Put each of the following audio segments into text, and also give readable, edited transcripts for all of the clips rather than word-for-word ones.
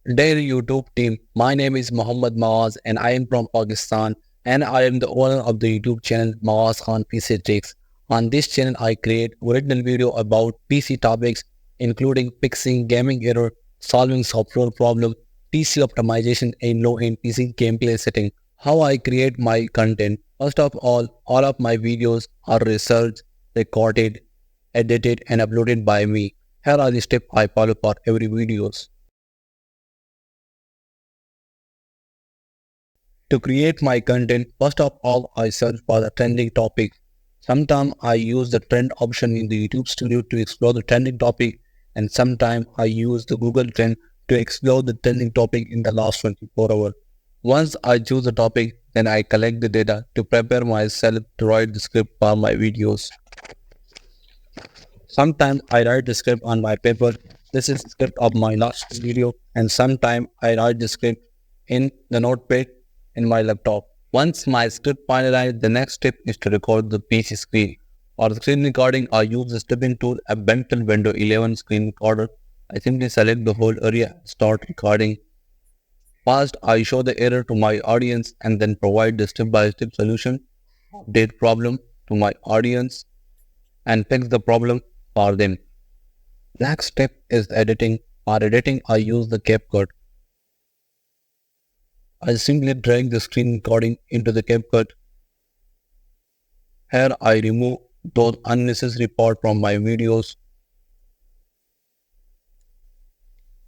Dear YouTube team, my name is Maghaz and I am from Pakistan and I am the owner of the YouTube channel Maghaz Khan PC Tricks. On this channel, I create original video about PC topics including fixing gaming error, solving software problem, PC optimization and low-end PC gameplay setting. How I create my content. First of all of my videos are researched, recorded, edited and uploaded by me. Here are the steps I follow for every videos. To create my content, first of all, I search for the trending topic. Sometimes I use the trend option in the YouTube studio to explore the trending topic, and sometimes I use the Google Trend to explore the trending topic in the last 24 hours. Once I choose the topic, then I collect the data to prepare myself to write the script for my videos. Sometimes I write the script on my paper. This is the script of my last video, and sometimes I write the script in the notepad in my laptop. Once my script finalized, the next step is to record the PC screen. For the screen recording, I use the stepping tool, a Bentel Windows 11 screen recorder. I simply select the whole area, start recording. First, I show the error to my audience and then provide the step-by-step solution, update problem to my audience, and fix the problem for them. Next step is editing. For editing, I use the CapCut. I simply drag the screen recording into the CapCut. Here I remove those unnecessary parts from my videos.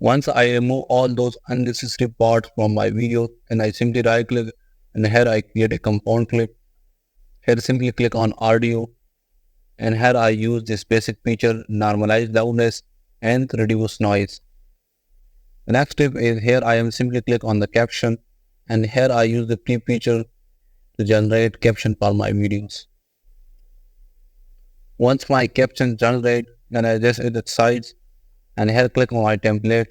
Once I remove all those unnecessary parts from my video, then I simply right click and here I create a compound clip. Here simply click on audio and here I use this basic feature, normalize loudness and reduce noise. The next step is here I am simply click on the caption and here I use the clip feature to generate caption for my videos. Once my caption generate, then I just edit size and here click on my template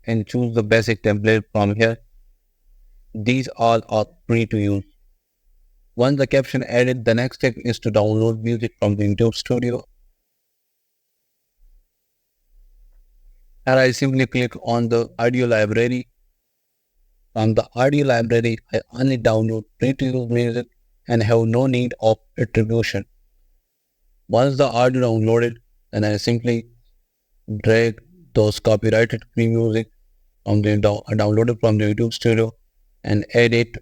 and choose the basic template from here. These all are free to use. Once the caption added, the next step is to download music from the YouTube Studio. Here I simply click on the audio library. From the audio library, I only download free to use music and have no need of attribution. Once the audio downloaded, then I simply drag those copyrighted free music from the downloaded from the YouTube Studio and add it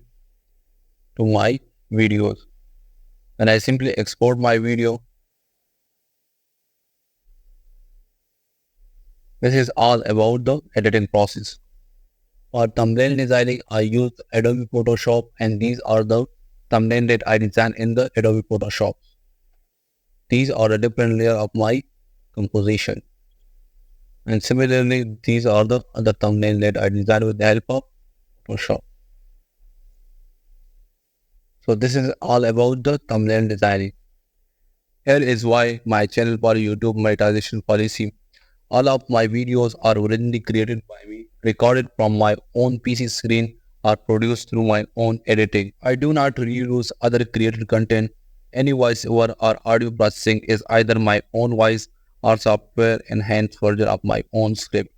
to my videos. Then I simply export my video. This is all about the editing process. For thumbnail designing, I use Adobe Photoshop and these are the thumbnail that I design in the Adobe Photoshop. These are a different layer of my composition. And similarly, these are the other thumbnail that I designed with the help of Photoshop. So this is all about the thumbnail designing. Here is why my channel for YouTube monetization policy. All of my videos are originally created by me, recorded from my own PC screen, or produced through my own editing. I do not reuse other created content. Any voiceover or audio processing is either my own voice or software enhanced version of my own script.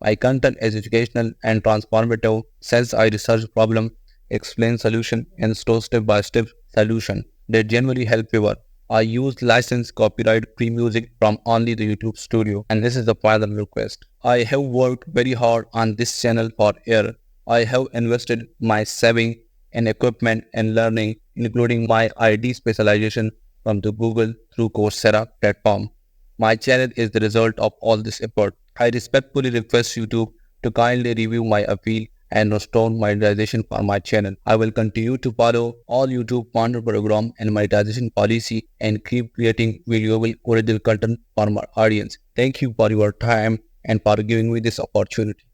My content is educational and transformative since I research problem, explain solution, and show step-by-step solution that genuinely help viewer. I use licensed copyright free music from only the YouTube Studio, and this is the final request. I have worked very hard on this channel for years. I have invested my saving in equipment and learning, including my ID specialization from the Google through Coursera platform. My channel is the result of all this effort. I respectfully request YouTube to kindly review my appeal and restore monetization for my channel. I will continue to follow all YouTube partner program and monetization policy and keep creating valuable original content for my audience. Thank you for your time and for giving me this opportunity.